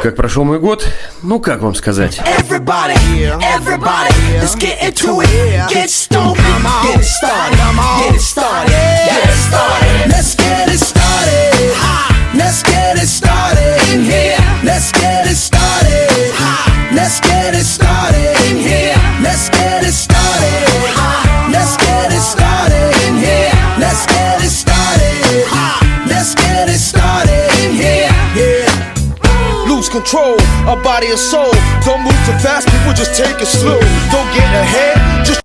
Как прошел мой год? Ну, как вам сказать? Everybody, everybody, let's get into it. Get stupid, get it started, get it started, get it started. Let's get it started. Let's get it started in here. Let's get it started. Let's get it started in here. Let's get it started. Let's get it started in here. Let's get it started. Let's get it started in here. Yeah. Lose control, our body and soul. Don't move too fast, people just take it slow. Don't get ahead, just